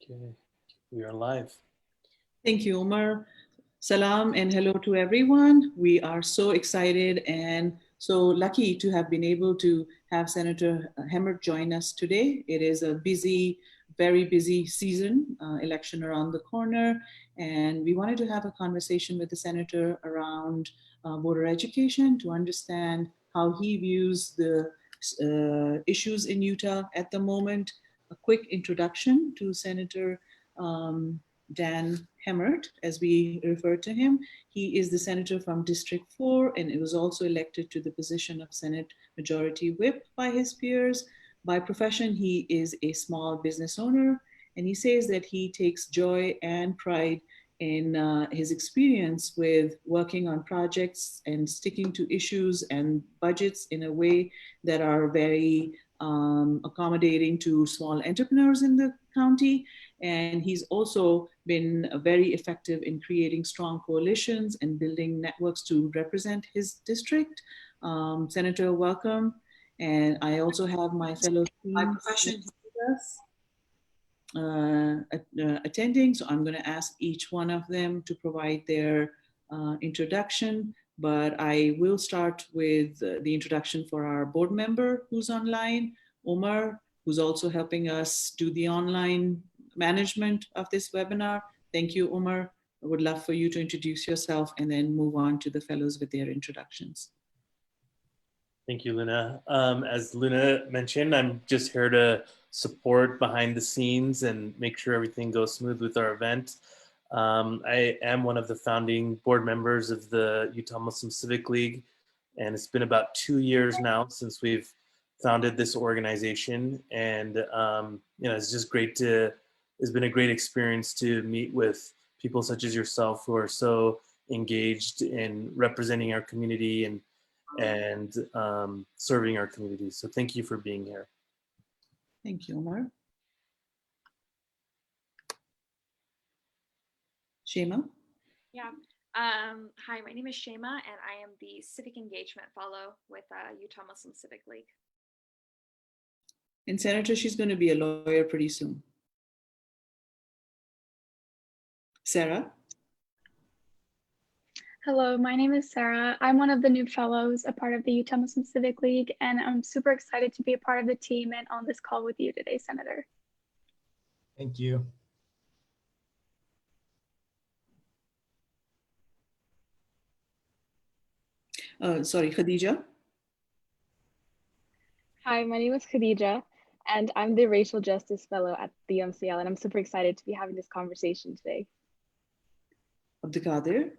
Okay, we are live. Thank you, Umar. Salam and hello to everyone. We are so excited and so lucky to have been able to have Senator Hemmert join us today. It is a busy, very busy season, election around the corner, and we wanted to have a conversation with the Senator around voter education to understand how he views the issues in Utah at the moment. A quick introduction to Senator Dan Hemmert, as we refer to him. He is the senator from District 4 and it was also elected to the position of Senate Majority Whip by his peers. By profession, he is a small business owner, and he says that he takes joy and pride in his experience with working on projects and sticking to issues and budgets in a way that are very accommodating to small entrepreneurs in the county. And he's also been very effective in creating strong coalitions and building networks to represent his district. Senator, welcome. And I also have my fellow attending, so I'm going to ask each one of them to provide their introduction, but I will start with the introduction for our board member who's online, Omar, who's also helping us do the online management of this webinar. Thank you, Omar. I would love for you to introduce yourself and then move on to the fellows with their introductions. Thank you, Luna. As Luna mentioned, I'm just here to support behind the scenes and make sure everything goes smooth with our event. I am one of the founding board members of the Utah Muslim Civic League, and it's been about 2 years now since we've founded this organization. And it's just great it's been a great experience to meet with people such as yourself who are so engaged in representing our community and serving our community. So thank you for being here. Thank you, Omar. Shema? Yeah. Hi, my name is Shema, and I am the Civic Engagement Fellow with Utah Muslim Civic League. And Senator, she's going to be a lawyer pretty soon. Sarah? Hello, my name is Sarah. I'm one of the new fellows, a part of the Utah Muslim Civic League, and I'm super excited to be a part of the team and on this call with you today, Senator. Thank you. Sorry, Khadija? Hi, my name is Khadija, and I'm the Racial Justice Fellow at the UMCL, and I'm super excited to be having this conversation today. Abdulkader?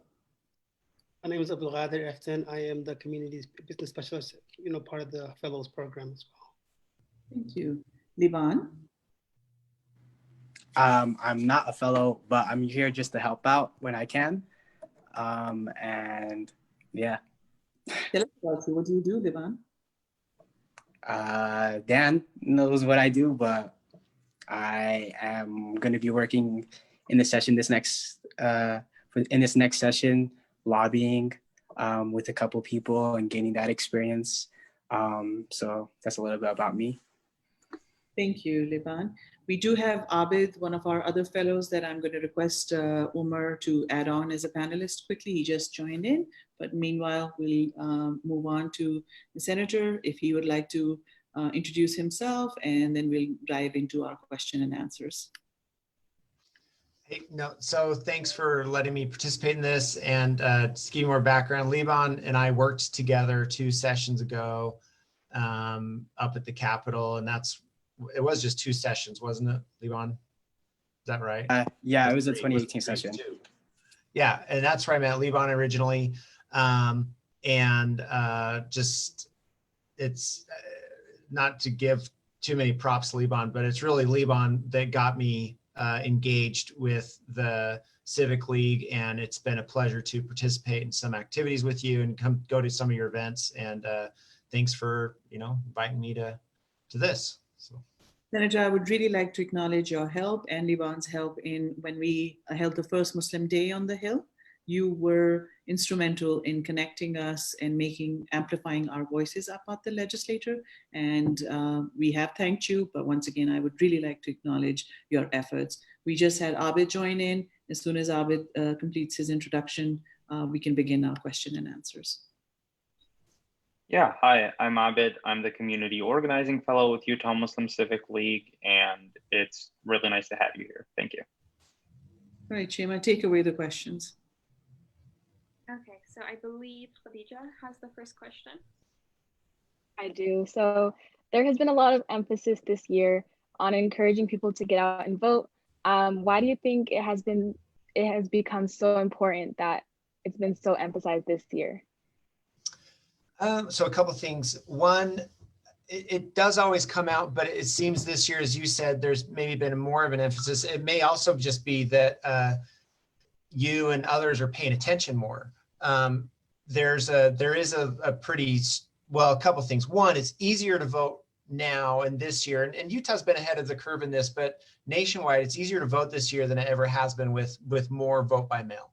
My name is Abdulkader Eften. I am the Community Business Specialist, part of the Fellows Program as well. Thank you. Liban? I'm not a fellow, but I'm here just to help out when I can. And yeah. Tell us about you. What do you do, Liban? Dan knows what I do, but I am going to be working in the session this next session, lobbying with a couple people and gaining that experience. So that's a little bit about me. Thank you, Liban. We do have Abid, one of our other fellows that I'm going to request Umar to add on as a panelist quickly. He just joined in, but meanwhile, we'll move on to the Senator if he would like to introduce himself, and then we'll dive into our question and answers. Hey, so thanks for letting me participate in this, and just give you more background. Liban and I worked together 2 sessions ago up at the Capitol, and it was just 2 sessions, wasn't it, Liban? Is that right? Yeah, it was a 2018 session. Yeah, and that's where I met Liban originally. It's not to give too many props to Liban, but it's really Liban that got me engaged with the Civic League, and it's been a pleasure to participate in some activities with you and go to some of your events. And thanks for inviting me to this. So. Senator, I would really like to acknowledge your help and Liban's help in when we held the first Muslim Day on the Hill. you were instrumental in connecting us and amplifying our voices up at the legislature. And we have thanked you, but once again, I would really like to acknowledge your efforts. We just had Abid join in. As soon as Abid completes his introduction, we can begin our question and answers. Yeah, hi, I'm Abid. I'm the Community Organizing Fellow with Utah Muslim Civic League, and it's really nice to have you here. Thank you. All right, Shema, take away the questions. Okay, so I believe Khadija has the first question. I do. So there has been a lot of emphasis this year on encouraging people to get out and vote. Why do you think it has become so important that it's been so emphasized this year? So a couple of things. One, it does always come out, but it seems this year, as you said, there's maybe been more of an emphasis. It may also just be that you and others are paying attention more. There is a pretty, well, a couple of things. One, it's easier to vote now and this year, and Utah's been ahead of the curve in this, but nationwide, it's easier to vote this year than it ever has been with more vote by mail.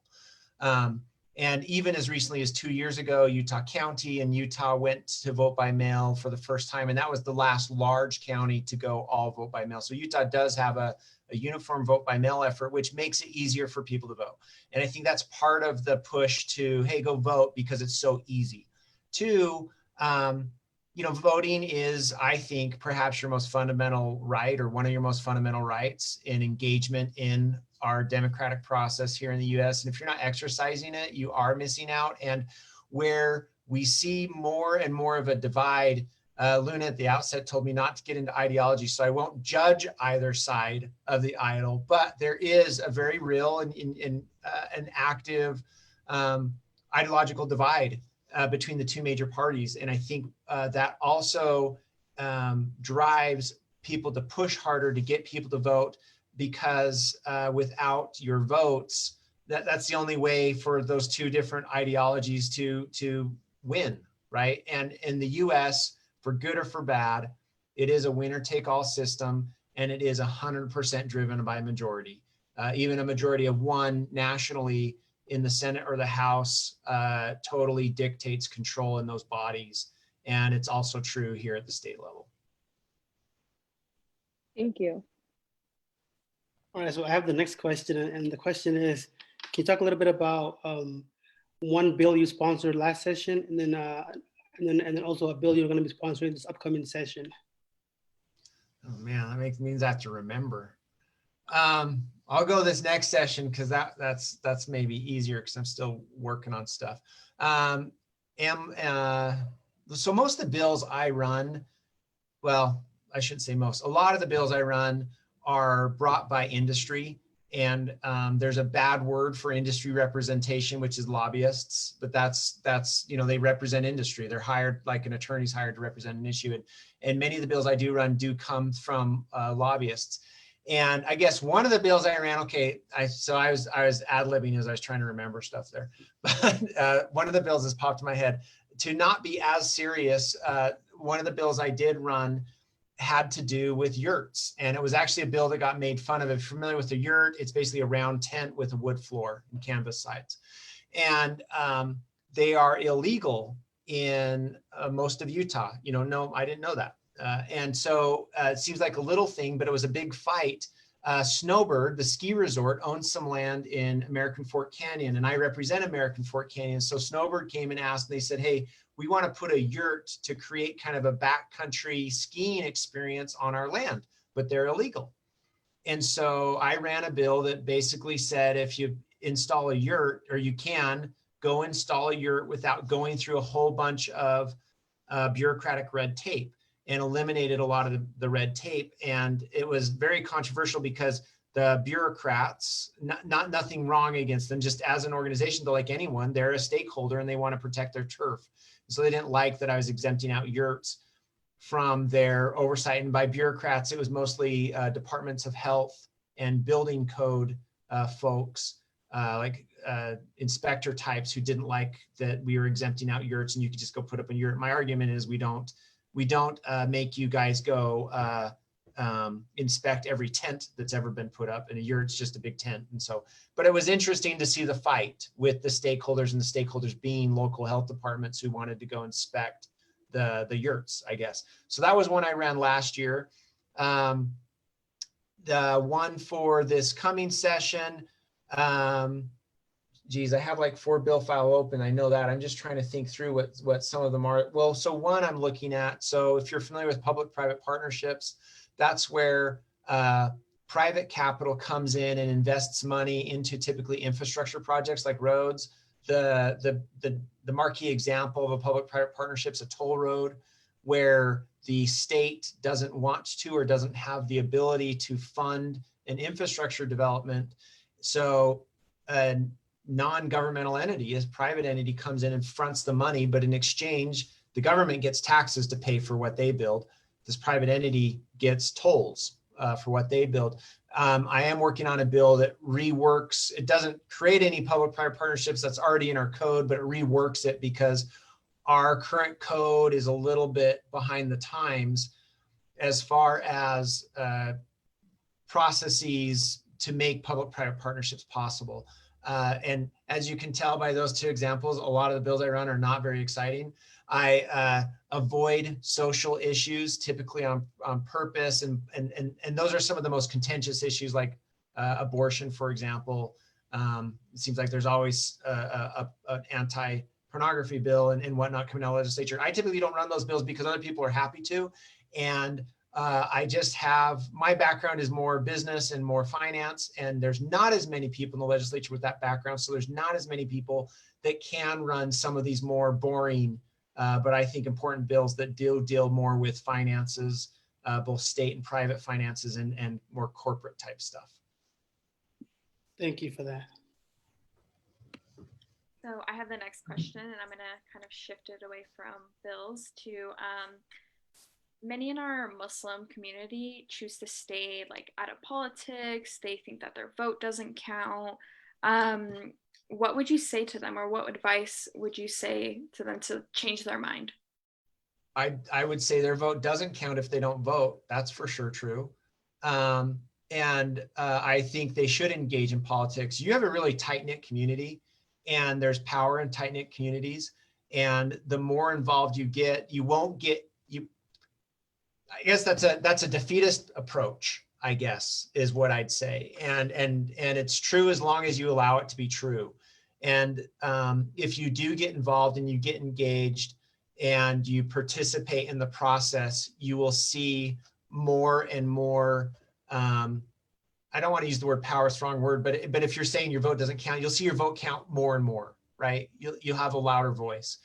And even as recently as 2 years ago, Utah County and Utah went to vote by mail for the first time. And that was the last large county to go all vote by mail. So Utah does have a uniform vote by mail effort, which makes it easier for people to vote. And I think that's part of the push to, hey, go vote because it's so easy. Two, voting is, I think, perhaps your most fundamental right, or one of your most fundamental rights in engagement in our democratic process here in the US. And if you're not exercising it, you are missing out. And where we see more and more of a divide, Luna at the outset told me not to get into ideology, so I won't judge either side of the aisle, but there is a very real and an active ideological divide between the two major parties. And I think that also drives people to push harder to get people to vote, because without your votes, that's the only way for those two different ideologies to win, right? And in the US, for good or for bad, it is a winner-take-all system, and it is 100% driven by a majority. Even a majority of one nationally in the Senate or the House totally dictates control in those bodies. And it's also true here at the state level. Thank you. All right, so I have the next question, and the question is, can you talk a little bit about one bill you sponsored last session, and then also a bill you're going to be sponsoring this upcoming session? Oh man, that means I have to remember. I'll go this next session because that's maybe easier because I'm still working on stuff. So most of the bills I run, well, I shouldn't say most. A lot of the bills I run are brought by industry, and there's a bad word for industry representation, which is lobbyists, but that's they represent industry. They're hired, like an attorney's hired to represent an issue, and many of the bills I do run do come from lobbyists. And I guess one of the bills I ran, I was ad-libbing as I was trying to remember stuff there, but one of the bills has popped in my head. To not be as serious, one of the bills I did run had to do with yurts. And it was actually a bill that got made fun of. If you're familiar with a yurt, it's basically a round tent with a wood floor and canvas sides. And they are illegal in most of Utah. No, I didn't know that. And so it seems like a little thing, but it was a big fight. Snowbird, the ski resort, owns some land in American Fork Canyon, and I represent American Fork Canyon. So Snowbird came and asked, and they said, hey, we want to put a yurt to create kind of a backcountry skiing experience on our land, but they're illegal. And so I ran a bill that basically said, if you install a yurt, or you can go install a yurt without going through a whole bunch of bureaucratic red tape, and eliminated a lot of the red tape. And it was very controversial because the bureaucrats, nothing wrong against them, just as an organization, though, like anyone, they're a stakeholder and they want to protect their turf. So they didn't like that I was exempting out yurts from their oversight. And by bureaucrats, it was mostly departments of health and building code folks, like inspector types, who didn't like that we were exempting out yurts and you could just go put up a yurt. My argument is we don't make you guys go inspect every tent that's ever been put up. In a yurt's just a big tent. And so, but it was interesting to see the fight with the stakeholders, and the stakeholders being local health departments who wanted to go inspect the yurts, I guess. So that was one I ran last year. The one for this coming session, geez, I have like 4 bill file open. I know that. I'm just trying to think through what some of them are. Well, so one I'm looking at, so if you're familiar with public-private partnerships, that's where private capital comes in and invests money into typically infrastructure projects like roads. The marquee example of a public-private partnership is a toll road, where the state doesn't want to or doesn't have the ability to fund an infrastructure development. So a non-governmental entity, a private entity, comes in and fronts the money, but in exchange, the government gets taxes to pay for what they build. This private entity gets tolls for what they build. I am working on a bill that reworks, it doesn't create any public-private partnerships, that's already in our code, but it reworks it because our current code is a little bit behind the times as far as processes to make public-private partnerships possible. And as you can tell by those 2 examples, a lot of the bills I run are not very exciting. I avoid social issues typically on purpose, and those are some of the most contentious issues, like abortion, for example. It seems like there's always an anti-pornography bill and whatnot coming out of the legislature. I typically don't run those bills because other people are happy to, and I just have, my background is more business and more finance, and there's not as many people in the legislature with that background, so there's not as many people that can run some of these more boring, but I think important bills that deal more with finances, both state and private finances, and more corporate type stuff. Thank you for that. So I have the next question, and I'm going to kind of shift it away from bills to many in our Muslim community choose to stay like out of politics. They think that their vote doesn't count. What would you say to them, or what advice would you say to them to change their mind? I would say their vote doesn't count if they don't vote. That's for sure true. And I think they should engage in politics. You have a really tight-knit community, and there's power in tight-knit communities. And the more involved you get, you won't get, I guess that's a defeatist approach, I guess, is what I'd say. And it's true as long as you allow it to be true. And if you do get involved and you get engaged and you participate in the process, you will see more and more, I don't want to use the word power, strong word, but if you're saying your vote doesn't count, you'll see your vote count more and more, right? You'll have a louder voice.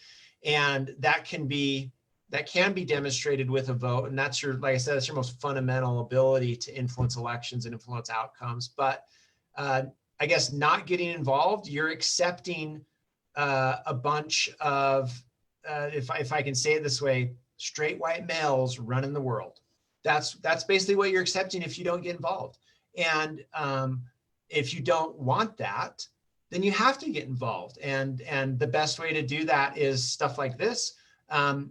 And that can be demonstrated with a vote. And that's your, like I said, that's your most fundamental ability to influence elections and influence outcomes. But I guess not getting involved, you're accepting a bunch of, if I can say it this way, straight white males running the world. That's basically what you're accepting if you don't get involved. And if you don't want that, then you have to get involved. And the best way to do that is stuff like this.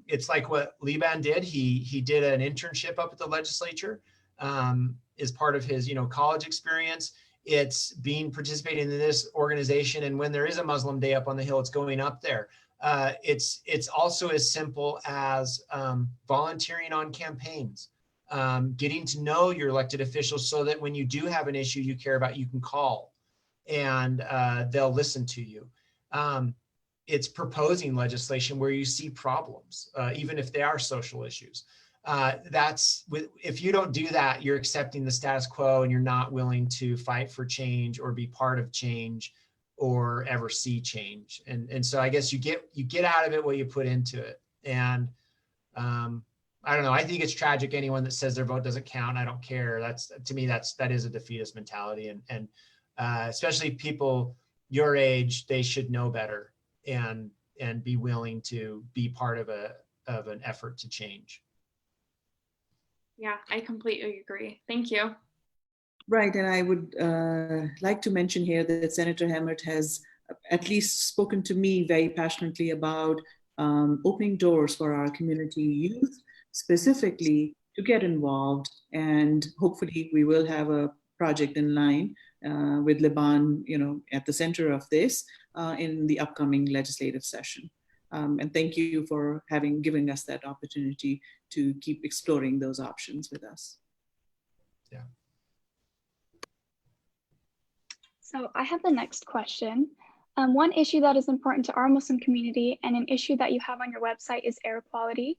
It's like what Liban did. He did an internship up at the legislature as part of his college experience. It's participating in this organization, and when there is a Muslim Day up on the Hill, it's going up there. It's also as simple as volunteering on campaigns, getting to know your elected officials so that when you do have an issue you care about, you can call and they'll listen to you. It's proposing legislation where you see problems, even if they are social issues. If you don't do that, you're accepting the status quo and you're not willing to fight for change or be part of change or ever see change. And so I guess you get out of it what you put into it. And I don't know, I think it's tragic anyone that says their vote doesn't count. I don't care. To me, that is a defeatist mentality. And especially people your age, they should know better and be willing to be part of an effort to change. Yeah, I completely agree. Thank you. Right, and I would like to mention here that Senator Hemmert has at least spoken to me very passionately about opening doors for our community youth, specifically to get involved And hopefully we will have a project in line with Liban, at the center of this in the upcoming legislative session. And thank you for giving us that opportunity to keep exploring those options with us. Yeah. So I have the next question. One issue that is important to our Muslim community and an issue that you have on your website is air quality.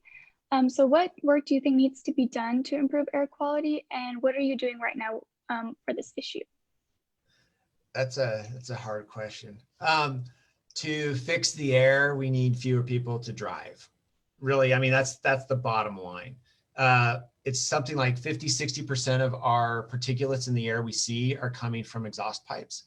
So what work do you think needs to be done to improve air quality, and what are you doing right now for this issue? That's a hard question. To fix the air, we need fewer people to drive. Really, I mean, that's the bottom line. It's something like 50–60% of our particulates in the air we see are coming from exhaust pipes.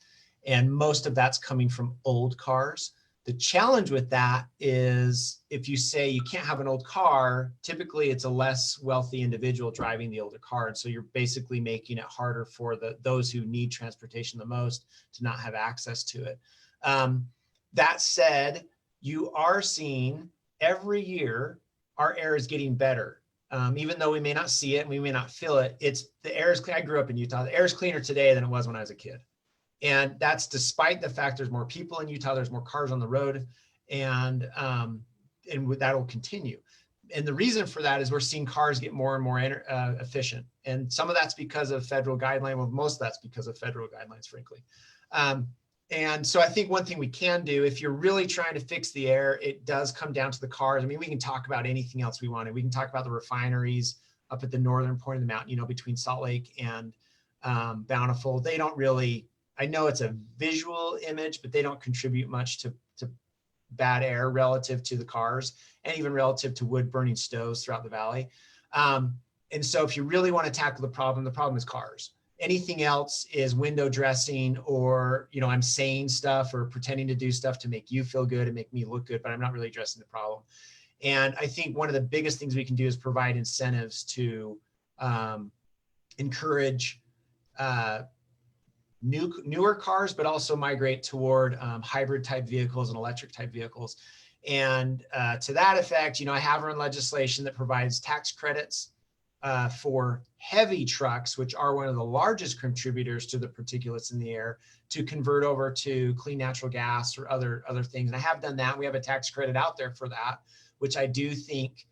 And most of that's coming from old cars. The challenge with that is if you say you can't have an old car, typically it's a less wealthy individual driving the older car. And so you're basically making it harder for those who need transportation the most to not have access to it. That said, you are seeing every year our air is getting better. Even though we may not see it and we may not feel it, the air is clean. I grew up in Utah. The air is cleaner today than it was when I was a kid. And that's despite the fact there's more people in Utah, there's more cars on the road, and that'll continue. And the reason for that is we're seeing cars get more and more efficient. And some of that's because of federal guidelines. Well, most of that's because of federal guidelines, frankly. And so I think one thing we can do, if you're really trying to fix the air, it does come down to the cars. I mean, we can talk about anything else we want. We can talk about the refineries up at the northern point of the mountain, between Salt Lake and Bountiful. They don't really, I know it's a visual image, but they don't contribute much to bad air relative to the cars and even relative to wood burning stoves throughout the valley. And so if you really want to tackle the problem is cars. Anything else is window dressing, or, I'm saying stuff or pretending to do stuff to make you feel good and make me look good, but I'm not really addressing the problem. And I think one of the biggest things we can do is provide incentives to encourage newer cars, but also migrate toward hybrid type vehicles and electric type vehicles. And to that effect, I have run legislation that provides tax credits for heavy trucks, which are one of the largest contributors to the particulates in the air, to convert over to clean natural gas or other things. And I have done that. We have a tax credit out there for that, which I do think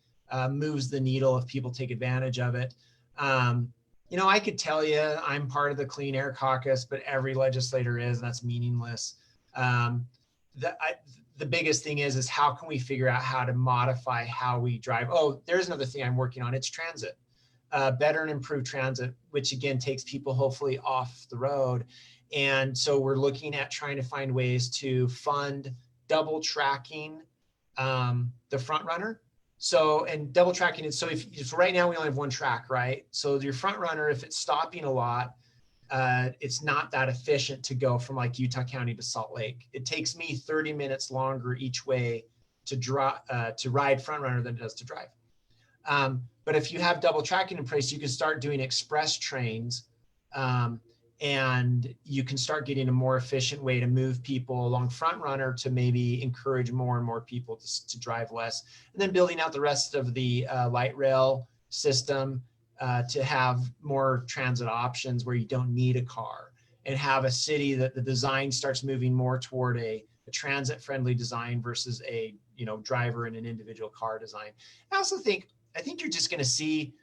moves the needle if people take advantage of it. I could tell you I'm part of the Clean Air Caucus, but every legislator is, and that's meaningless. The biggest thing is how can we figure out how to modify how we drive? Oh, there's another thing I'm working on. It's transit. Better and improved transit, which again takes people hopefully off the road. And so we're looking at trying to find ways to fund double tracking the front runner. So, and double tracking it. So if right now we only have one track, right? So your front runner, if it's stopping a lot, it's not that efficient to go from like Utah County to Salt Lake. It takes me 30 minutes longer each way to ride front runner than it does to drive. But if you have double tracking in place, you can start doing express trains, and you can start getting a more efficient way to move people along front runner to maybe encourage more and more people to drive less. And then building out the rest of the light rail system to have more transit options where you don't need a car, and have a city that the design starts moving more toward a transit friendly design versus a driver in an individual car design. I think you're just going to see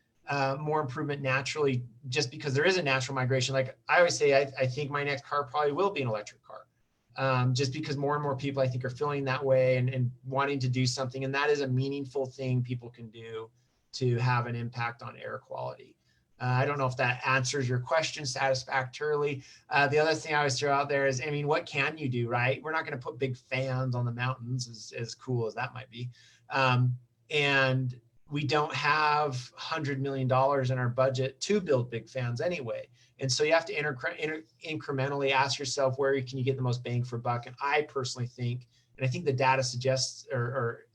more improvement naturally, just because there is a natural migration. Like I always say, I think my next car probably will be an electric car, just because more and more people I think are feeling that way and wanting to do something. And that is a meaningful thing people can do to have an impact on air quality. I don't know if that answers your question satisfactorily. The other thing I always throw out there is, what can you do, right? We're not going to put big fans on the mountains, as cool as that might be. And we don't have $100 million in our budget to build big fans anyway. And so you have to incrementally ask yourself, where can you get the most bang for buck? And I personally think, and I think the data suggests or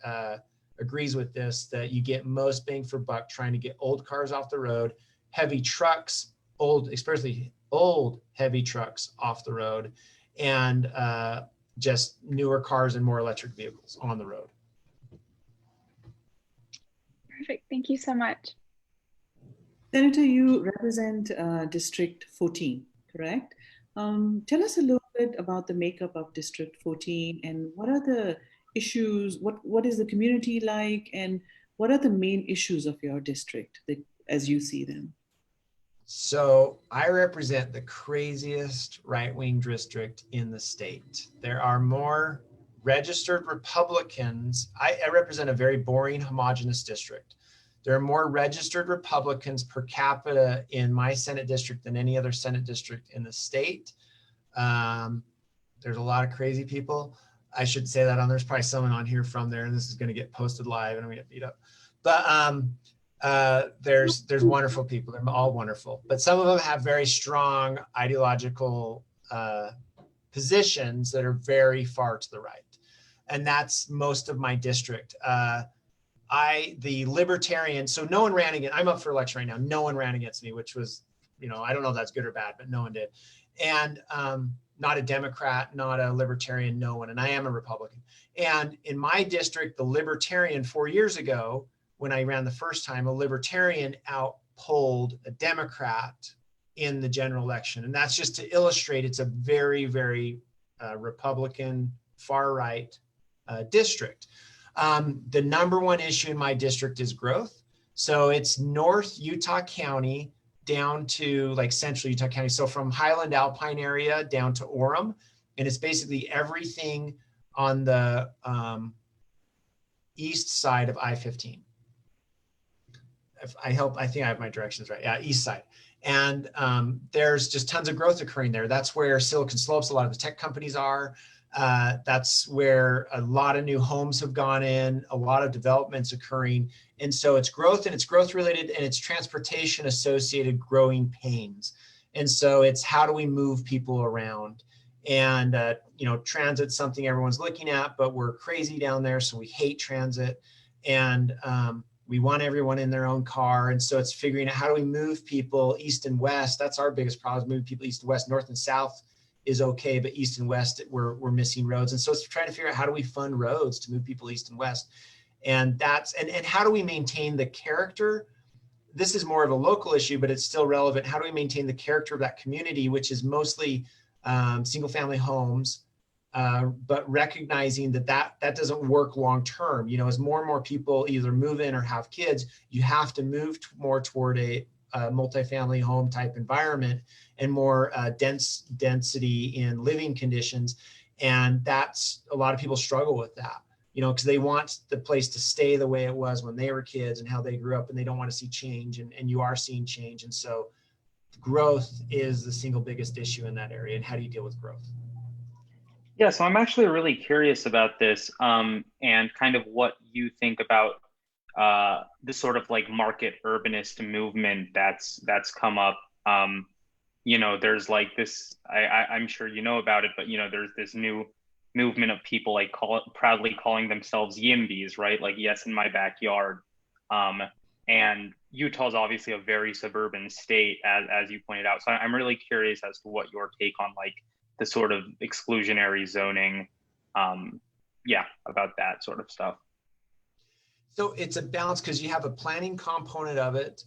agrees with this, that you get most bang for buck trying to get old cars off the road, heavy trucks, especially old heavy trucks off the road, and just newer cars and more electric vehicles on the road. Perfect. Thank you so much. Senator, you represent District 14, correct? Tell us a little bit about the makeup of District 14 and what are the issues, what is the community like, and what are the main issues of your district as you see them? So I represent the craziest right-wing district in the state. There are more registered Republicans. I represent a very boring, homogenous district. There are more registered Republicans per capita in my Senate district than any other Senate district in the state. There's a lot of crazy people. I should say that there's probably someone on here from there, and this is going to get posted live, and I'm going to get beat up. But there's wonderful people. They're all wonderful, but some of them have very strong ideological positions that are very far to the right, and that's most of my district. The libertarian, so no one ran against, I'm up for election right now. No one ran against me, which was, I don't know if that's good or bad, but no one did. And not a Democrat, not a libertarian, no one. And I am a Republican. And in my district, the libertarian 4 years ago, when I ran the first time, a libertarian outpolled a Democrat in the general election. And that's just to illustrate, it's a very, very Republican, far right district. The number one issue in my district is growth. So it's North Utah County down to like central Utah County. So from Highland Alpine area down to Orem. And it's basically everything on the east side of I-15. I think I have my directions right. Yeah, east side. And there's just tons of growth occurring there. That's where Silicon Slopes, a lot of the tech companies are. That's where a lot of new homes have gone in, a lot of developments occurring. And so it's growth, and it's growth related, and it's transportation associated growing pains. And so it's how do we move people around? And, transit's something everyone's looking at, but we're crazy down there. So we hate transit, and we want everyone in their own car. And so it's figuring out how do we move people east and west. That's our biggest problem, is moving people east and west. North and south is okay, but east and west, we're missing roads. And so it's trying to figure out how do we fund roads to move people east and west. And that's, and how do we maintain the character? This is more of a local issue, but it's still relevant. How do we maintain the character of that community, which is mostly single family homes, but recognizing that doesn't work long term. As more and more people either move in or have kids, you have to move more toward a multifamily home type environment and more density in living conditions. And that's, a lot of people struggle with that, because they want the place to stay the way it was when they were kids and how they grew up, and they don't want to see change, and you are seeing change. And so growth is the single biggest issue in that area. And how do you deal with growth? Yeah, so I'm actually really curious about this and kind of what you think about the sort of like market urbanist movement that's come up. There's like this, I'm sure you know about it, but there's this new movement of people like proudly calling themselves YIMBYs, right? Like, yes, in my backyard. And Utah is obviously a very suburban state, as you pointed out. So I'm really curious as to what your take on like the sort of exclusionary zoning, about that sort of stuff. So it's a balance, because you have a planning component of it,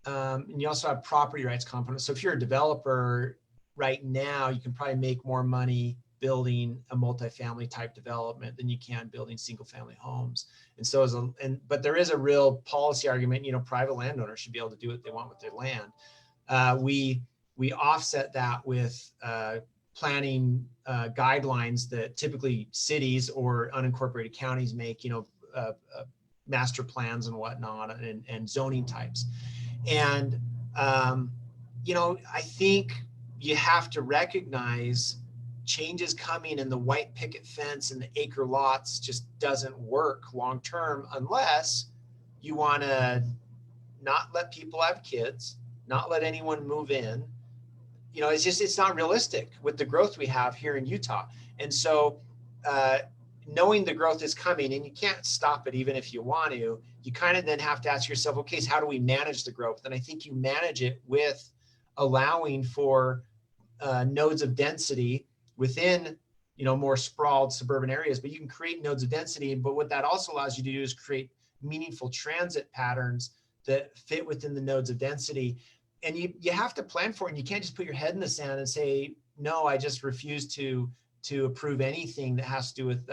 and you also have property rights component. So if you're a developer right now, you can probably make more money building a multifamily type development than you can building single family homes. And so but there is a real policy argument, private landowners should be able to do what they want with their land. We offset that with planning guidelines that typically cities or unincorporated counties make, master plans and whatnot, and zoning types. And, I think you have to recognize change is coming, and the white picket fence and the acre lots just doesn't work long term unless you want to not let people have kids, not let anyone move in. It's not realistic with the growth we have here in Utah. And so knowing the growth is coming, and you can't stop it even if you want to, you kind of then have to ask yourself, okay, so how do we manage the growth? And I think you manage it with allowing for nodes of density within, more sprawled suburban areas, but you can create nodes of density. But what that also allows you to do is create meaningful transit patterns that fit within the nodes of density. And you have to plan for it. And you can't just put your head in the sand and say, no, I just refuse to approve anything that has to do with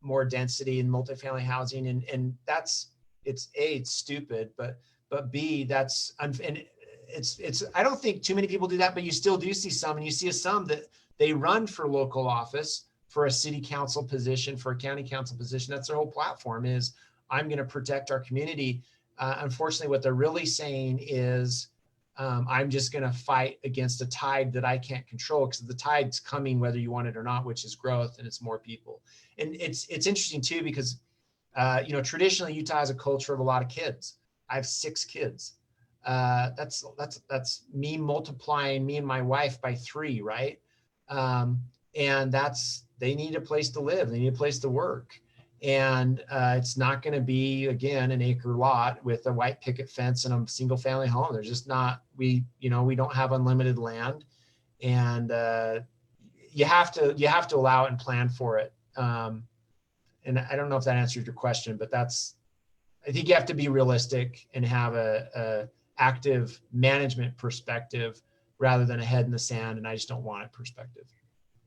more density and multifamily housing. And that's, it's stupid, but B, that's, and it's, I don't think too many people do that, but you still do see some, and you see some that they run for local office, for a city council position, for a county council position. That's their whole platform is, I'm going to protect our community. Unfortunately, what they're really saying is, I'm just going to fight against a tide that I can't control, because the tide's coming whether you want it or not, which is growth, and it's more people. And it's interesting too, because you know, traditionally Utah has a culture of a lot of kids. I have 6 kids. That's me multiplying me and my wife by 3, right? And they need a place to live. They need a place to work. And it's not going to be, again, an acre lot with a white picket fence and a single family home. There's just not, we don't have unlimited land, and you have to allow it and plan for it. And I don't know if that answered your question, but I think you have to be realistic and have a active management perspective rather than a head in the sand and I just don't want it perspective.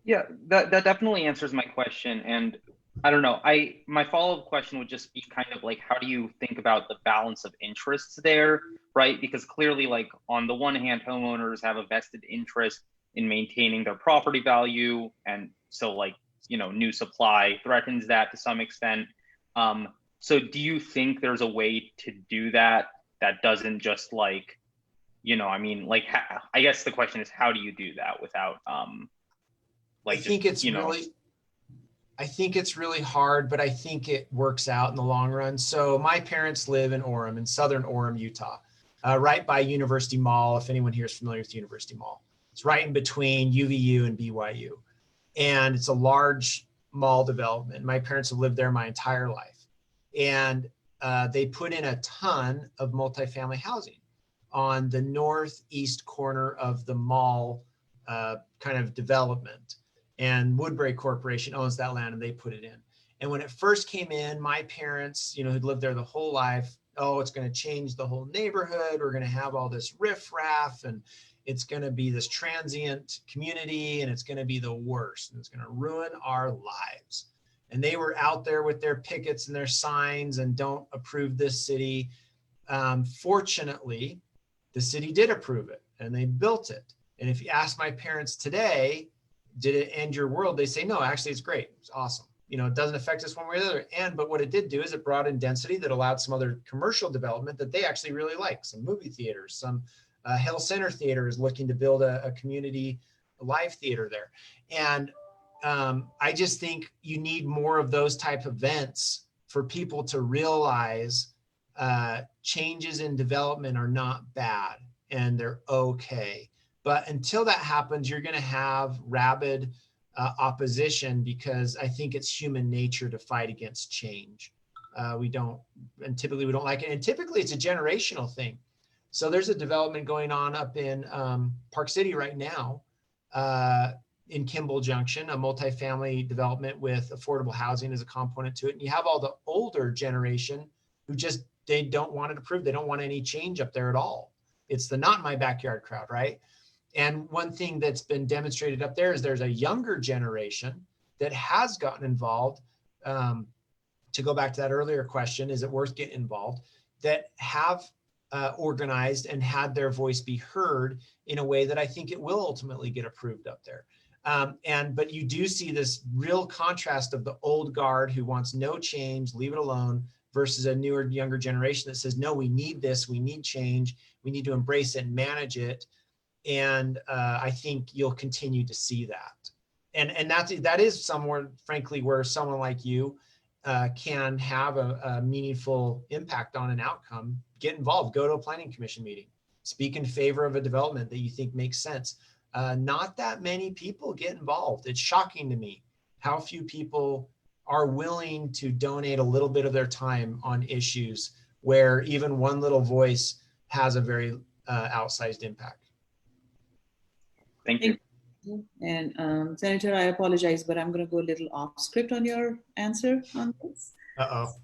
Yeah, that definitely answers my question. And I don't know, my follow-up question would just be kind of like, how do you think about the balance of interests there, right? Because clearly, like, on the one hand, homeowners have a vested interest in maintaining their property value. And so, like, you know, new supply threatens that to some extent. So do you think there's a way to do that doesn't just, like, you know, I mean, like, I guess the question is, how do you do that without, like, I think it's really hard, but I think it works out in the long run. So my parents live in Orem, in southern Orem, Utah, right by University Mall. If anyone here is familiar with University Mall, it's right in between UVU and BYU. And it's a large mall development. My parents have lived there my entire life. And they put in a ton of multifamily housing on the northeast corner of the mall kind of development. And Woodbury Corporation owns that land, and they put it in. And when it first came in, my parents, you know, who'd lived there the whole life, oh, it's going to change the whole neighborhood. We're going to have all this riffraff, and it's going to be this transient community, and it's going to be the worst, and it's going to ruin our lives. And they were out there with their pickets and their signs and don't approve this city. Fortunately, the city did approve it, and they built it. And if you ask my parents today, did it end your world? They say, no, actually it's great. It's awesome. You know, it doesn't affect us one way or the other. But what it did do is it brought in density that allowed some other commercial development that they actually really like. Some movie theaters, some Hale Center Theater is looking to build a community live theater there. And I just think you need more of those type of events for people to realize changes in development are not bad and they're okay. But until that happens, you're going to have rabid opposition, because I think it's human nature to fight against change. Typically we don't like it. And typically it's a generational thing. So there's a development going on up in Park City right now, in Kimball Junction, a multifamily development with affordable housing as a component to it. And you have all the older generation who they don't want it approved. They don't want any change up there at all. It's the not in my backyard crowd, right? And one thing that's been demonstrated up there is there's a younger generation that has gotten involved. To go back to that earlier question, is it worth getting involved? That have organized and had their voice be heard in a way that I think it will ultimately get approved up there. But you do see this real contrast of the old guard who wants no change, leave it alone, versus a newer, younger generation that says, no, we need this, we need change, we need to embrace it and manage it. And I think you'll continue to see that. And that is somewhere, frankly, where someone like you can have a meaningful impact on an outcome. Get involved, go to a planning commission meeting, speak in favor of a development that you think makes sense. Not that many people get involved. It's shocking to me how few people are willing to donate a little bit of their time on issues where even one little voice has a very outsized impact. Thank you. And Senator, I apologize, but I'm going to go a little off script on your answer on this. Uh-oh.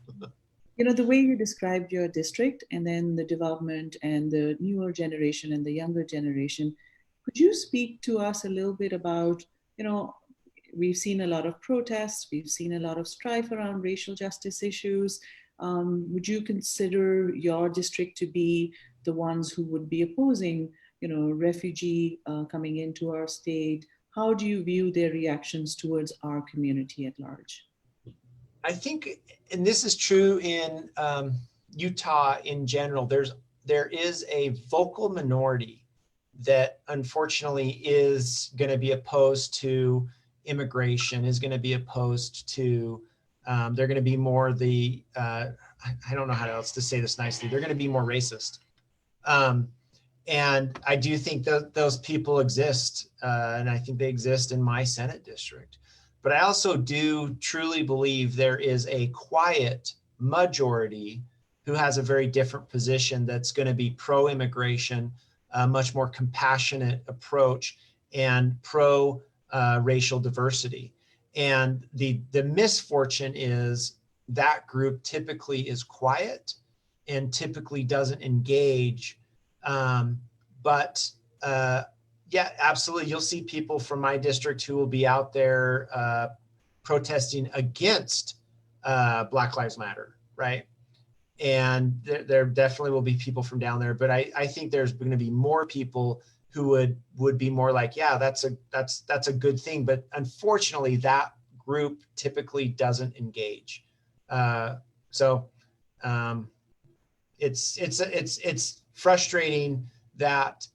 You know, the way you described your district and then the development and the newer generation and the younger generation, could you speak to us a little bit about, you know, we've seen a lot of protests, we've seen a lot of strife around racial justice issues. Would you consider your district to be the ones who would be opposing, you know, refugee coming into our state? How do you view their reactions towards our community at large? I think, and this is true in Utah in general, there is a vocal minority that unfortunately is going to be opposed to immigration, is going to be opposed to, they're going to be more the, I don't know how else to say this nicely, they're going to be more racist. And I do think that those people exist, and I think they exist in my Senate district. But I also do truly believe there is a quiet majority who has a very different position that's going to be pro-immigration, a much more compassionate approach, and pro-racial diversity. And the misfortune is that group typically is quiet and typically doesn't engage. Yeah, absolutely. You'll see people from my district who will be out there protesting against Black Lives Matter, right? And there definitely will be people from down there, but I think there's going to be more people who would be more like, yeah, that's a good thing. But unfortunately, that group typically doesn't engage. It's frustrating that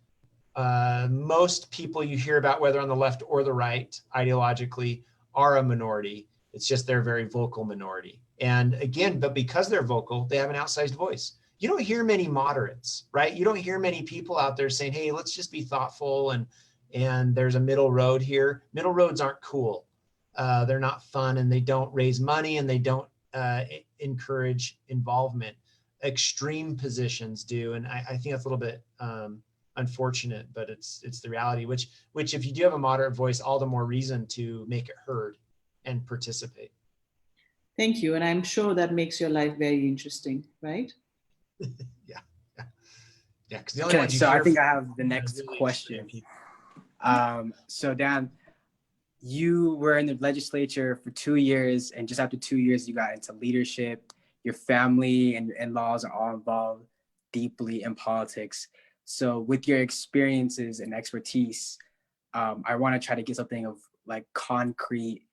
most people you hear about, whether on the left or the right, ideologically, are a minority. It's just they're a very vocal minority. And again, but because they're vocal, they have an outsized voice. You don't hear many moderates, right? You don't hear many people out there saying, hey, let's just be thoughtful and there's a middle road here. Middle roads aren't cool. They're not fun, and they don't raise money, and they don't encourage involvement. Extreme positions do. And I think that's a little bit unfortunate, but it's the reality, which if you do have a moderate voice, all the more reason to make it heard and participate. Thank you. And I'm sure that makes your life very interesting, right? Yeah. Because the only Okay, ones you so I hear think from I have the next really question. extreme people. So Dan, you were in the legislature for 2 years, and just after 2 years, you got into leadership. Your family and in-laws are all involved deeply in politics. So with your experiences and expertise, I want to try to get something of like concrete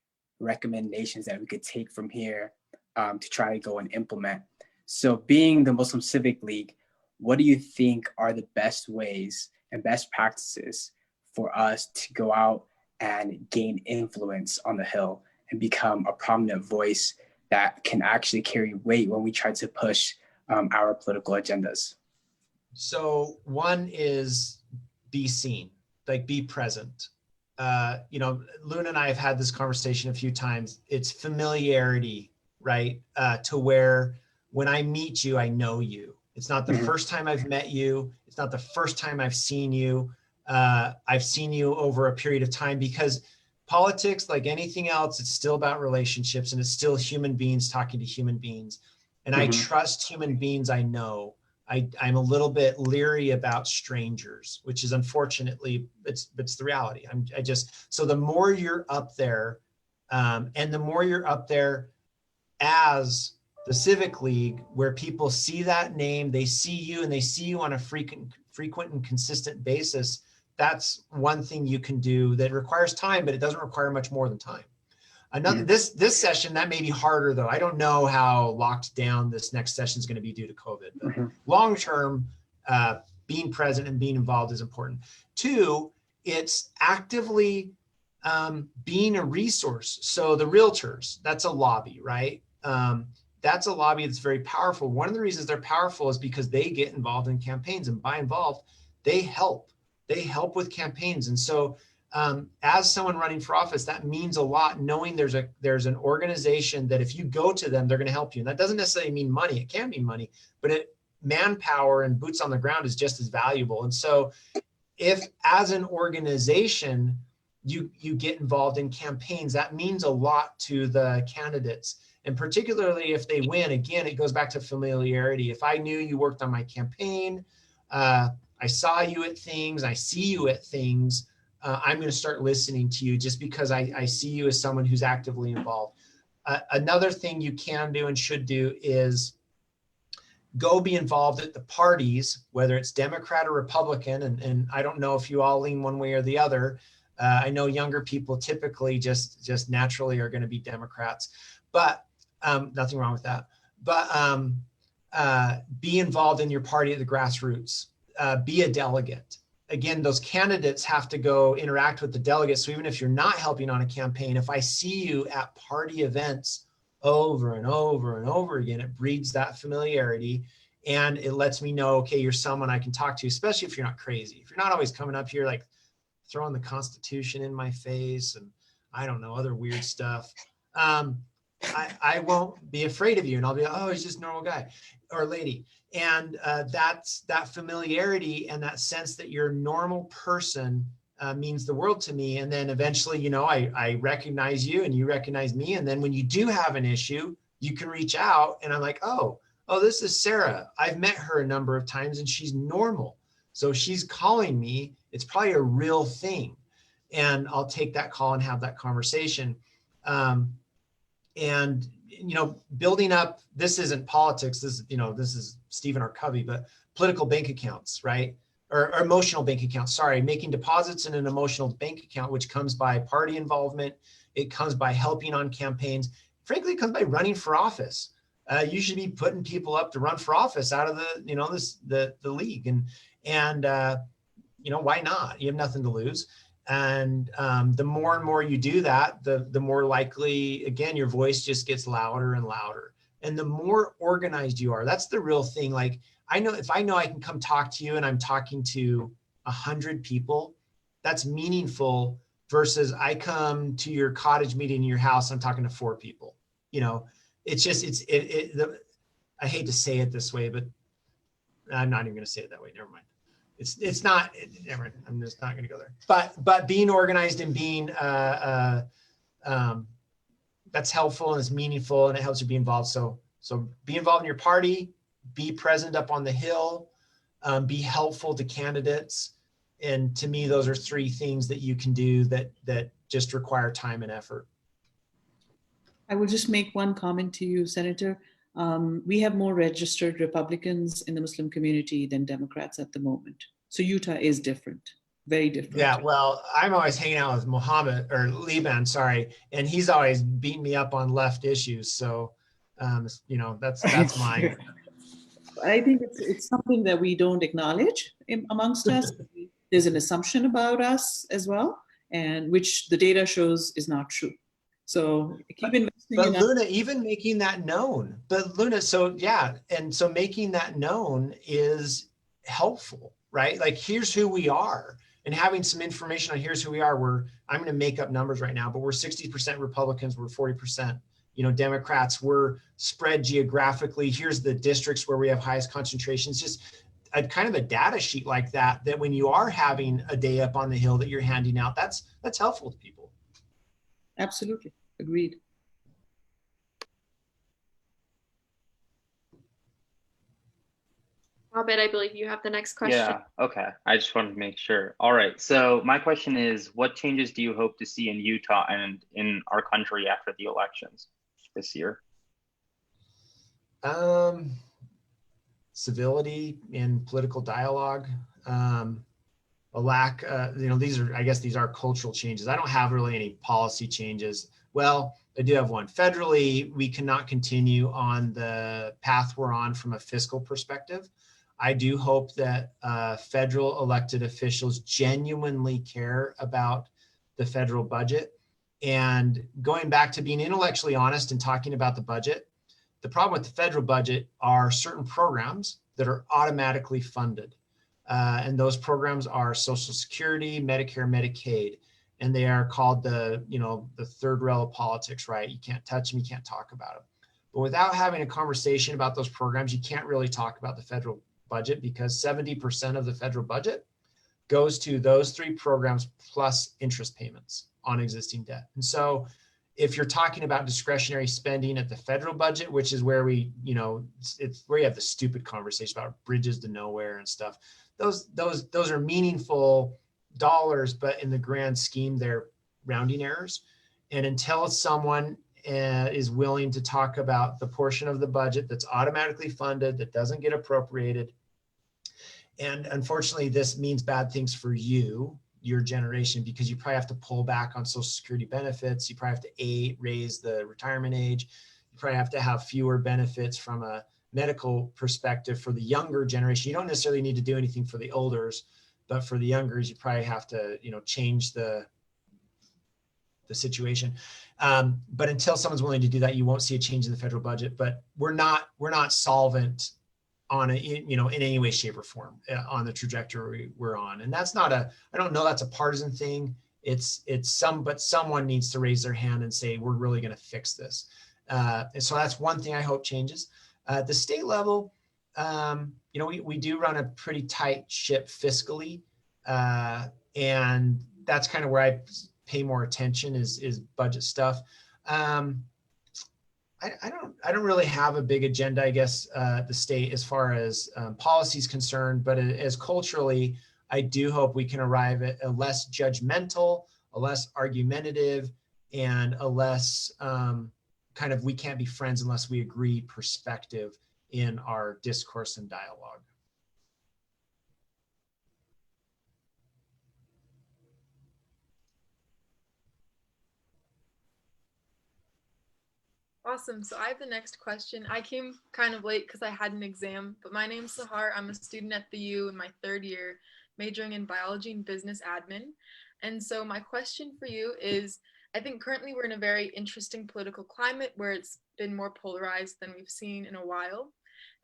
recommendations that we could take from here to try to go and implement. So being the Muslim Civic League, what do you think are the best ways and best practices for us to go out and gain influence on the Hill and become a prominent voice that can actually carry weight when we try to push our political agendas? So one is be seen, like be present. Luna and I have had this conversation a few times. It's familiarity, right? To where when I meet you, I know you. It's not the first time I've met you. It's not the first time I've seen you. I've seen you over a period of time, because politics, like anything else, it's still about relationships, and it's still human beings talking to human beings. And I trust human beings I know. I'm a little bit leery about strangers, which is unfortunately, it's the reality. So the more you're up there, and the more you're up there as the Civic League, where people see that name, they see you, and they see you on a frequent and consistent basis, that's one thing you can do that requires time, but it doesn't require much more than time. Another, this session, that may be harder though. I don't know how locked down this next session is going to be due to COVID. But long term, being present and being involved is important. Two, it's actively being a resource. So the realtors, that's a lobby, right? That's a lobby that's very powerful. One of the reasons they're powerful is because they get involved in campaigns, and by involved, they help with campaigns. And so as someone running for office, that means a lot, knowing there's an organization that if you go to them, they're going to help you. And that doesn't necessarily mean money. It can mean money, but manpower and boots on the ground is just as valuable. And so if as an organization, you get involved in campaigns. That means a lot to the candidates. And particularly if they win, again, it goes back to familiarity. If I knew you worked on my campaign, I saw you at things, I see you at things, I'm going to start listening to you just because I see you as someone who's actively involved. Another thing you can do and should do is go be involved at the parties, whether it's Democrat or Republican. And I don't know if you all lean one way or the other. I know younger people typically just naturally are going to be Democrats, but nothing wrong with that. But be involved in your party at the grassroots. Be a delegate. Again, those candidates have to go interact with the delegates. So even if you're not helping on a campaign, if I see you at party events over and over and over again, it breeds that familiarity and it lets me know, okay, you're someone I can talk to, especially if you're not crazy. If you're not always coming up here like throwing the Constitution in my face and I don't know, other weird stuff. I won't be afraid of you and I'll be like, oh, he's just a normal guy or lady. And that's that familiarity and that sense that you're a normal person means the world to me. And then eventually, you know, I recognize you and you recognize me. And then when you do have an issue, you can reach out and I'm like, oh, this is Sarah. I've met her a number of times and she's normal. So she's calling me. It's probably a real thing. And I'll take that call and have that conversation. And, you know, building up, this isn't politics. This is Stephen R. Covey, but political bank accounts, right? Or emotional bank accounts, sorry, making deposits in an emotional bank account, which comes by party involvement. It comes by helping on campaigns. Frankly, it comes by running for office. You should be putting people up to run for office out of the league. And you know, why not? You have nothing to lose. And the more and more you do that, the more likely, again, your voice just gets louder and louder. And the more organized you are, that's the real thing. Like, if I know I can come talk to you and I'm talking to 100 people, that's meaningful versus I come to your cottage meeting in your house, I'm talking to 4 people. You know, it's just, I hate to say it this way, but I'm not even going to say it that way. Never mind. It's not, never mind. I'm just not going to go there. But being organized and being, that's helpful and it's meaningful and it helps you be involved. So be involved in your party, be present up on the Hill, be helpful to candidates. And to me, those are 3 things that you can do that just require time and effort. I will just make one comment to you, Senator. We have more registered Republicans in the Muslim community than Democrats at the moment. So Utah is different, very different. Yeah, well, I'm always hanging out with Mohammed or Liban, sorry, and he's always beating me up on left issues. So, you know, that's mine. I think it's something that we don't acknowledge amongst us. There's an assumption about us as well, and which the data shows is not true. So keep investing. But Luna, even making that known. But Luna, so yeah, and so making that known is helpful, right? Like, here's who we are, and having some information on here's who we are. I'm going to make up numbers right now, but we're 60% Republicans, we're 40%, you know, Democrats. We're spread geographically. Here's the districts where we have highest concentrations. Just a kind of a data sheet like that. That when you are having a day up on the Hill that you're handing out, that's helpful to people. Absolutely. Agreed. Robert, I believe you have the next question. Yeah, okay. I just wanted to make sure. All right. So my question is, what changes do you hope to see in Utah and in our country after the elections this year? Civility in political dialogue. A lack, you know, these are cultural changes. I don't have really any policy changes. Well, I do have one. Federally, we cannot continue on the path we're on from a fiscal perspective. I do hope that federal elected officials genuinely care about the federal budget. And going back to being intellectually honest and talking about the budget, the problem with the federal budget are certain programs that are automatically funded. And those programs are Social Security, Medicare, Medicaid, and they are called the third rail of politics, right? You can't touch them, you can't talk about them. But without having a conversation about those programs, you can't really talk about the federal budget because 70% of the federal budget goes to those 3 programs plus interest payments on existing debt. And so if you're talking about discretionary spending at the federal budget, which is where we, it's where you have the stupid conversation about bridges to nowhere and stuff. Those are meaningful dollars, but in the grand scheme, they're rounding errors. And until someone is willing to talk about the portion of the budget that's automatically funded, that doesn't get appropriated, and unfortunately, this means bad things for you, your generation, because you probably have to pull back on Social Security benefits. You probably have to raise the retirement age. You probably have to have fewer benefits from a medical perspective for the younger generation. You don't necessarily need to do anything for the olders, but for the youngers, you probably have to, change the situation. But until someone's willing to do that, you won't see a change in the federal budget. But we're not solvent on in any way, shape, or form on the trajectory we're on. And that's not I don't know that's a partisan thing. But someone needs to raise their hand and say, we're really going to fix this. And so that's one thing I hope changes. At the state level, we do run a pretty tight ship fiscally. And that's kind of where I pay more attention is budget stuff. I don't really have a big agenda, I guess, the state as far as policy is concerned, but as culturally, I do hope we can arrive at a less judgmental, a less argumentative, and a less kind of we can't be friends unless we agree perspective in our discourse and dialogue. Awesome. So I have the next question. I came kind of late because I had an exam, but my name's Sahar. I'm a student at the U in my 3rd year, majoring in biology and business admin. And so my question for you is, I think currently we're in a very interesting political climate where it's been more polarized than we've seen in a while.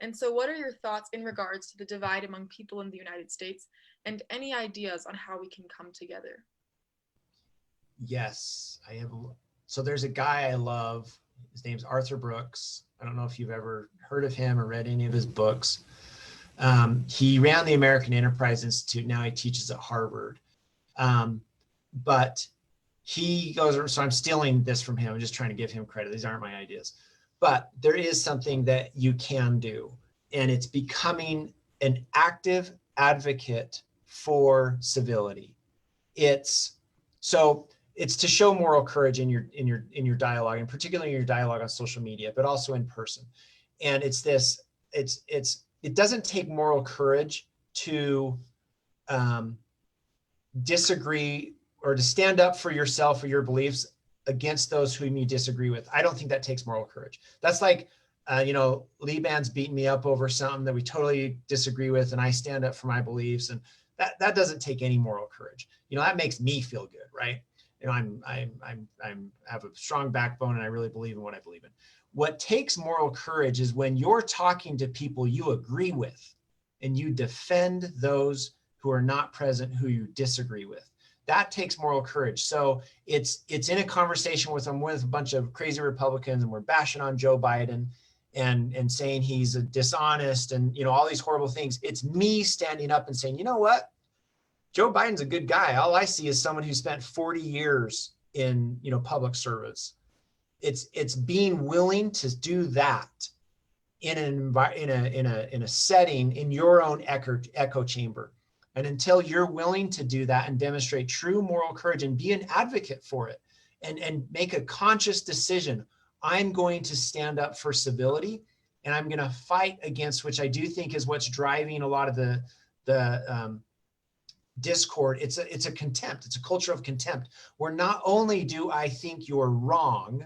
And so what are your thoughts in regards to the divide among people in the United States and any ideas on how we can come together? Yes, I have. So there's a guy I love. His name's Arthur Brooks. I don't know if you've ever heard of him or read any of his books. He ran the American Enterprise Institute. Now he teaches at Harvard. But he goes, so I'm stealing this from him. I'm just trying to give him credit. These aren't my ideas. But there is something that you can do, and it's becoming an active advocate for civility. It's to show moral courage in your dialogue, and particularly in your dialogue on social media, but also in person. And it doesn't take moral courage to disagree or to stand up for yourself or your beliefs against those whom you disagree with. I don't think that takes moral courage. That's like, Liban's beating me up over something that we totally disagree with, and I stand up for my beliefs, and that doesn't take any moral courage. That makes me feel good, right? I have a strong backbone, and I really believe in what I believe in. What takes moral courage is when you're talking to people you agree with, and you defend those who are not present, who you disagree with. That takes moral courage. So it's in a conversation with a bunch of crazy Republicans, and we're bashing on Joe Biden and saying he's a dishonest and all these horrible things. It's me standing up and saying, you know what? Joe Biden's a good guy. All I see is someone who spent 40 years in public service. It's being willing to do that in a setting in your own echo chamber. And until you're willing to do that and demonstrate true moral courage and be an advocate for it and make a conscious decision, I'm going to stand up for civility, and I'm going to fight against, which I do think is what's driving a lot of the discord. It's a contempt. It's a culture of contempt, where not only do I think you're wrong,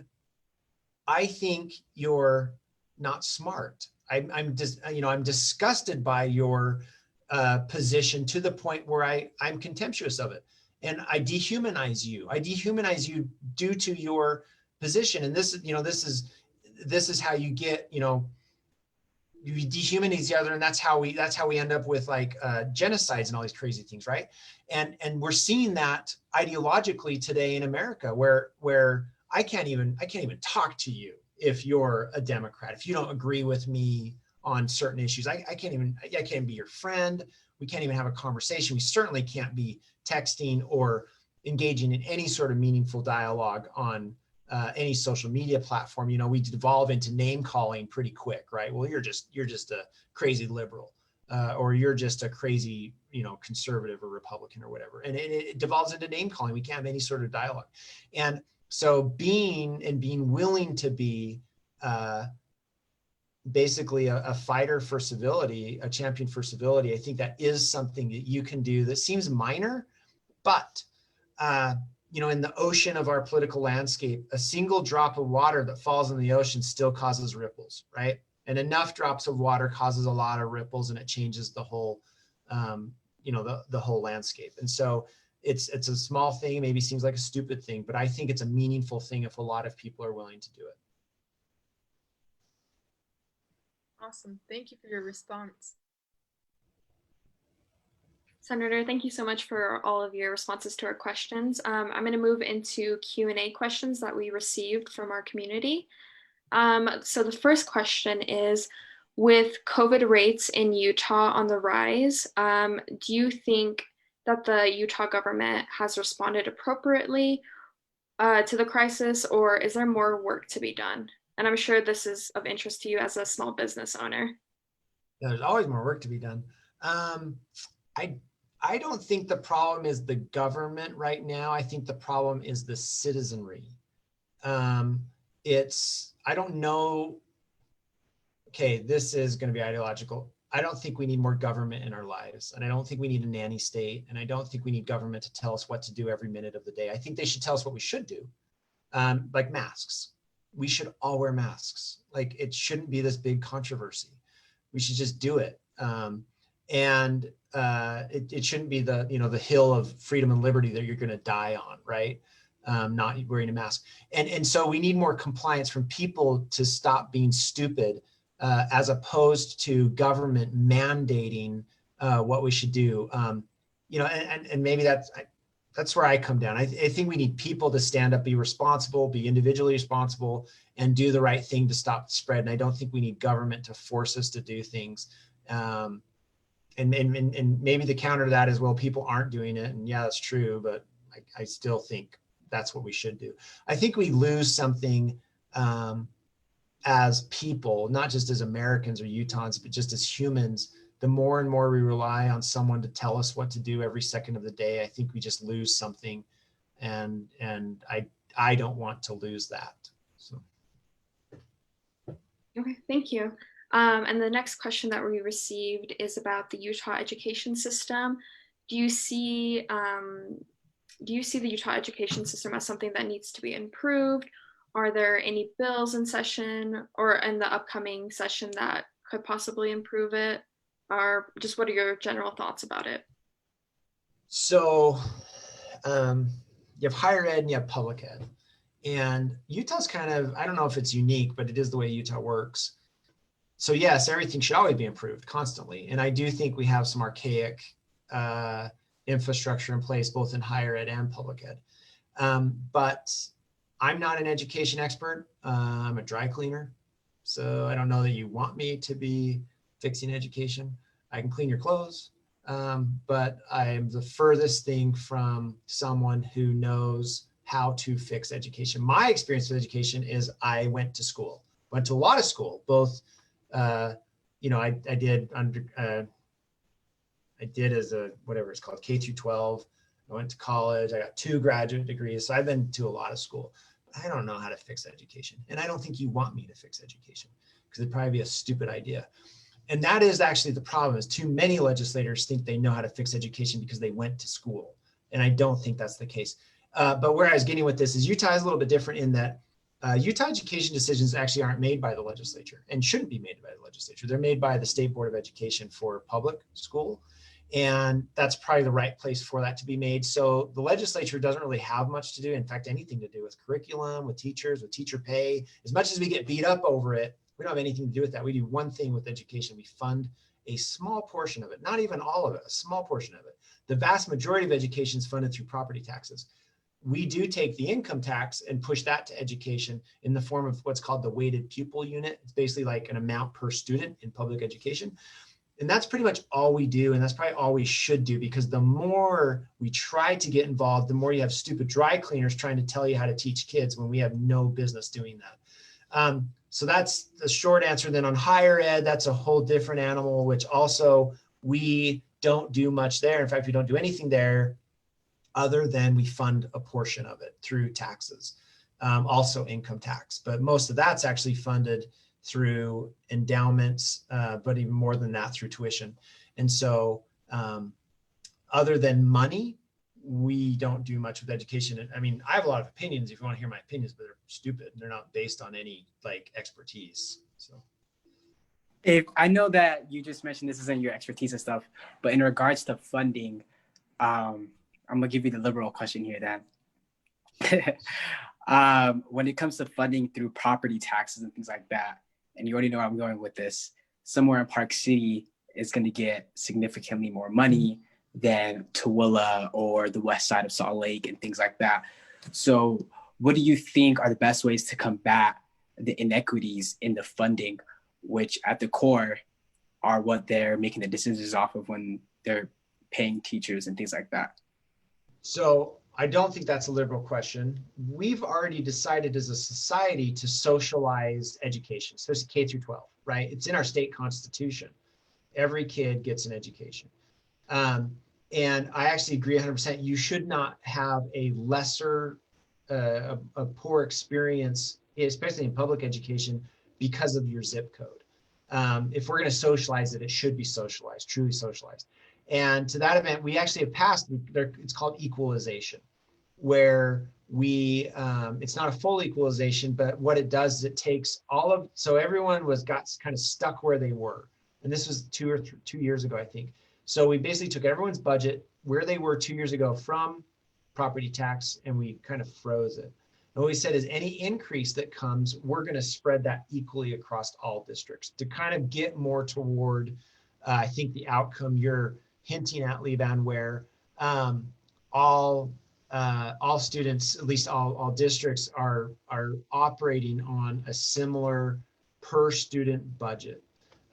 I think you're not smart. I'm disgusted by your position to the point where I'm contemptuous of it, and I dehumanize you. I dehumanize you due to your position. And this is how you get, you dehumanize the other, and that's how we end up with genocides and all these crazy things, right? And we're seeing that ideologically today in America, where I can't even talk to you if you're a Democrat, if you don't agree with me on certain issues. I can't even be your friend. We can't even have a conversation. We certainly can't be texting or engaging in any sort of meaningful dialogue on any social media platform. You know, we devolve into name calling pretty quick, right? Well, you're just a crazy liberal, or you're just a crazy, you know, conservative or Republican or whatever. And it devolves into name calling. We can't have any sort of dialogue. And so being willing to be basically a fighter for civility, a champion for civility, I think that is something that you can do that seems minor, but you know, in the ocean of our political landscape, a single drop of water that falls in the ocean still causes ripples, right? And enough drops of water causes a lot of ripples, and it changes the whole, you know, the whole landscape. And so it's a small thing, maybe seems like a stupid thing, but I think it's a meaningful thing if a lot of people are willing to do it. Awesome. Thank you for your response. Senator, thank you so much for all of your responses to our questions. I'm going to move into Q&A questions that we received from our community. So the first question is, with COVID rates in Utah on the rise, do you think that the Utah government has responded appropriately to the crisis, or is there more work to be done? And I'm sure this is of interest to you as a small business owner. Yeah, there's always more work to be done. I don't think the problem is the government right now. I think the problem is the citizenry. I don't know. Okay, this is going to be ideological. I don't think we need more government in our lives. And I don't think we need a nanny state. And I don't think we need government to tell us what to do every minute of the day. I think they should tell us what we should do. Like masks. We should all wear masks. Like, it shouldn't be this big controversy. We should just do it. It shouldn't be the hill of freedom and liberty that you're going to die on, right? Not wearing a mask. And so we need more compliance from people to stop being stupid, as opposed to government mandating what we should do. You know, and maybe that's where I come down. I think we need people to stand up, be responsible, be individually responsible, and do the right thing to stop the spread. And I don't think we need government to force us to do things. And maybe the counter to that is, well, people aren't doing it. And yeah, that's true, but I still think that's what we should do. I think we lose something as people, not just as Americans or Utahns, but just as humans. The more and more we rely on someone to tell us what to do every second of the day, I think we just lose something. And I don't want to lose that. So. Okay, thank you. And the next question that we received is about the Utah education system. Do you see the Utah education system as something that needs to be improved? Are there any bills in session or in the upcoming session that could possibly improve it? Or just what are your general thoughts about it? So you have higher ed and you have public ed. And Utah's kind of, I don't know if it's unique, but it is the way Utah works. So yes, everything should always be improved constantly. And I do think we have some archaic infrastructure in place, both in higher ed and public ed. But I'm not an education expert. I'm a dry cleaner. So I don't know that you want me to be fixing education. I can clean your clothes, but I'm the furthest thing from someone who knows how to fix education. My experience with education is I went to school, went to a lot of school, both you know, I did as a, whatever it's called, K through 12. I went to college. I got 2 graduate degrees. So I've been to a lot of school. I don't know how to fix education. And I don't think you want me to fix education, because it'd probably be a stupid idea. And that is actually the problem, is too many legislators think they know how to fix education because they went to school. And I don't think that's the case. But where I was getting with this is Utah is a little bit different in that Utah education decisions actually aren't made by the legislature and shouldn't be made by the legislature. They're made by the State Board of Education for public school. And that's probably the right place for that to be made. So the legislature doesn't really have much to do. In fact, anything to do with curriculum, with teachers, with teacher pay. As much as we get beat up over it, we don't have anything to do with that. We do one thing with education. We fund a small portion of it, not even all of it, a small portion of it. The vast majority of education is funded through property taxes. we do take the income tax and push that to education in the form of what's called the weighted pupil unit. It's basically like an amount per student in public education. And that's pretty much all we do. And that's probably all we should do, because the more we try to get involved, the more you have stupid dry cleaners trying to tell you how to teach kids when we have no business doing that. So that's the short answer. Then on higher ed, that's a whole different animal, which also we don't do much there. In fact, we don't do anything there other than we fund a portion of it through taxes, also income tax. But most of that's actually funded through endowments, but even more than that through tuition. And so other than money, we don't do much with education. I mean, I have a lot of opinions if you want to hear my opinions, but they're stupid. They're not based on any like expertise. So If I know that you just mentioned this isn't your expertise and stuff, but in regards to funding, I'm gonna give you the liberal question here then. When it comes to funding through property taxes and things like that, and you already know where I'm going with this, somewhere in Park City is going to get significantly more money than Tooele or the west side of Salt Lake and things like that. So what do you think are the best ways to combat the inequities in the funding, which at the core are what they're making the decisions off of when they're paying teachers and things like that? So I don't think that's a liberal question. We've already decided as a society to socialize education, especially K through 12, right? It's in our state constitution. Every kid gets an education. And I actually agree 100%. You should not have a lesser, a poor experience, especially in public education, because of your zip code. If we're going to socialize it, it should be socialized, truly socialized. And to that event, we actually have passed, it's called equalization, where we, it's not a full equalization, but what it does is it takes so everyone got kind of stuck where they were. And this was 2 years ago, I think. So we basically took everyone's budget where they were 2 years ago from property tax, and we kind of froze it. And what we said is any increase that comes, we're going to spread that equally across all districts to kind of get more toward, I think, the outcome you're hinting at, Levan, where all students, at least all districts, are operating on a similar per student budget,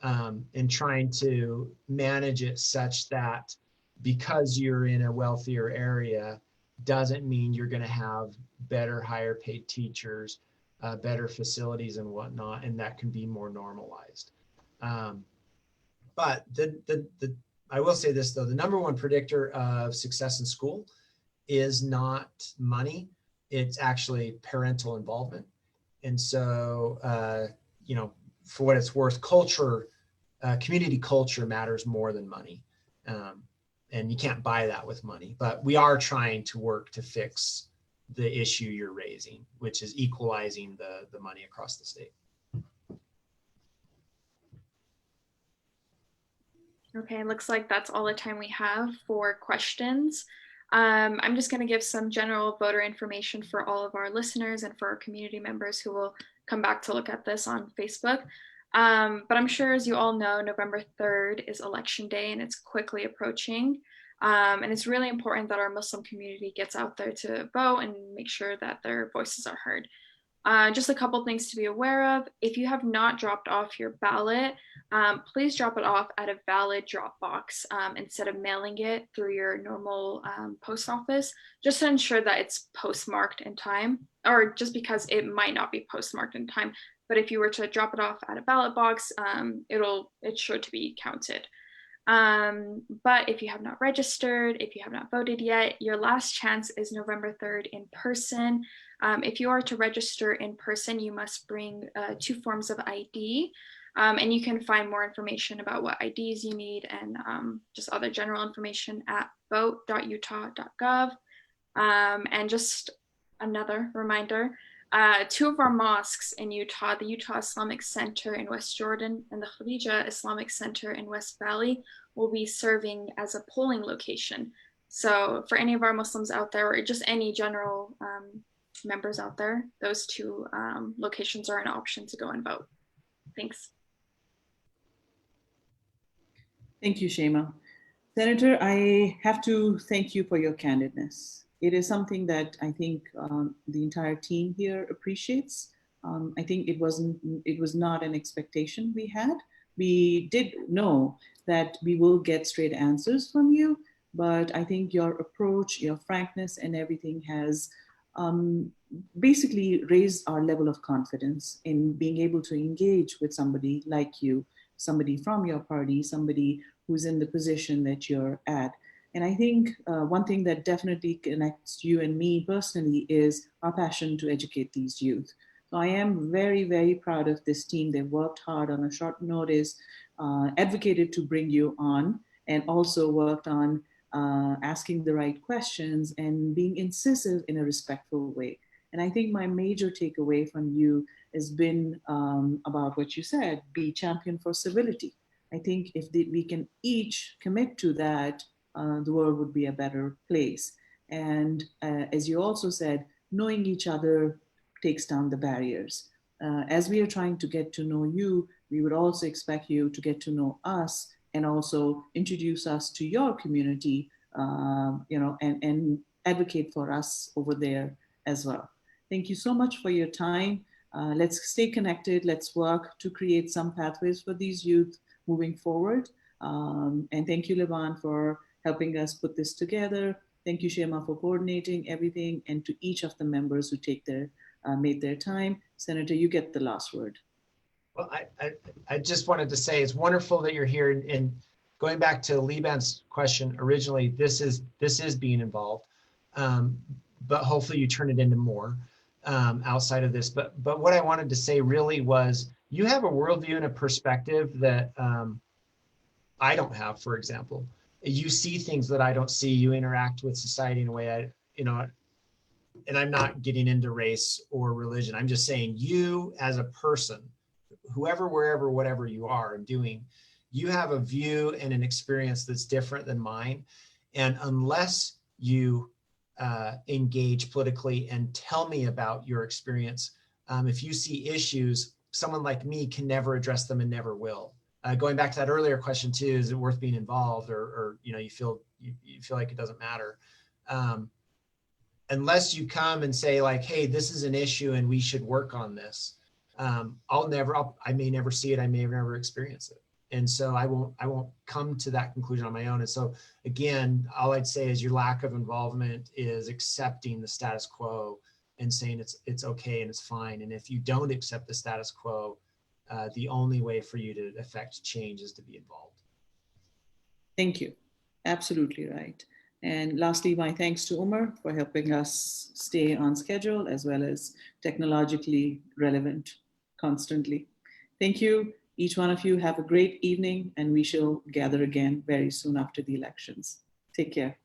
and trying to manage it such that because you're in a wealthier area doesn't mean you're going to have better, higher paid teachers, better facilities and whatnot, and that can be more normalized. But I will say this though, the number one predictor of success in school is not money, it's actually parental involvement. And so, for what it's worth, culture, community culture matters more than money. And you can't buy that with money, but we are trying to work to fix the issue you're raising, which is equalizing the money across the state. Okay, looks like that's all the time we have for questions. I'm just going to give some general voter information for all of our listeners and for our community members who will come back to look at this on Facebook. But I'm sure, as you all know, November 3rd is election day and it's quickly approaching. And it's really important that our Muslim community gets out there to vote and make sure that their voices are heard. Just a couple things to be aware of. If you have not dropped off your ballot, please drop it off at a valid drop box instead of mailing it through your normal post office, just to ensure that it's postmarked in time, or just because it might not be postmarked in time. But if you were to drop it off at a ballot box, it's sure to be counted. But if you have not registered, if you have not voted yet, your last chance is November 3rd in person. If you are to register in person, you must bring 2 forms of ID. And you can find more information about what IDs you need and just other general information at vote.utah.gov. And just another reminder, 2 of our mosques in Utah, the Utah Islamic Center in West Jordan and the Khadija Islamic Center in West Valley, will be serving as a polling location. So for any of our Muslims out there, or just any general members out there, those 2 locations are an option to go and vote. Thanks. Thank you, Shema. Senator, I have to thank you for your candidness. it is something that I think the entire team here appreciates. I think it was not an expectation we had. We did know that we will get straight answers from you, but I think your approach, your frankness, and everything has basically raised our level of confidence in being able to engage with somebody like you, somebody from your party, somebody who's in the position that you're at. And I think one thing that definitely connects you and me personally is our passion to educate these youth. So I am very, very proud of this team. They worked hard on a short notice, advocated to bring you on, and also worked on asking the right questions and being incisive in a respectful way. And I think my major takeaway from you has been about what you said, be champion for civility. I think if we can each commit to that, the world would be a better place. And as you also said, knowing each other takes down the barriers. As we are trying to get to know you, we would also expect you to get to know us and also introduce us to your community, and advocate for us over there as well. Thank you so much for your time. Let's stay connected. Let's work to create some pathways for these youth moving forward. And thank you, Levan, for helping us put this together. Thank you, Shema, for coordinating everything, and to each of the members who made their time. Senator, you get the last word. Well, I just wanted to say it's wonderful that you're here. And going back to Liban's question originally, this is being involved, but hopefully you turn it into more outside of this. But what I wanted to say really was, you have a worldview and a perspective that I don't have. For example, you see things that I don't see. You interact with society in a way and I'm not getting into race or religion. I'm just saying, you as a person, whoever, wherever, whatever you are doing, you have a view and an experience that's different than mine. And unless you engage politically and tell me about your experience, if you see issues, someone like me can never address them and never will. Going back to that earlier question too, is it worth being involved, or you feel like it doesn't matter? Unless you come and say like, hey, this is an issue and we should work on this, I may never see it. I may never experience it. And so I won't come to that conclusion on my own. And so again, all I'd say is your lack of involvement is accepting the status quo and saying it's okay and it's fine. And if you don't accept the status quo, the only way for you to affect change is to be involved. Thank you. Absolutely right. And lastly, my thanks to Umar for helping us stay on schedule as well as technologically relevant constantly. Thank you. Each one of you have a great evening, and we shall gather again very soon after the elections. Take care.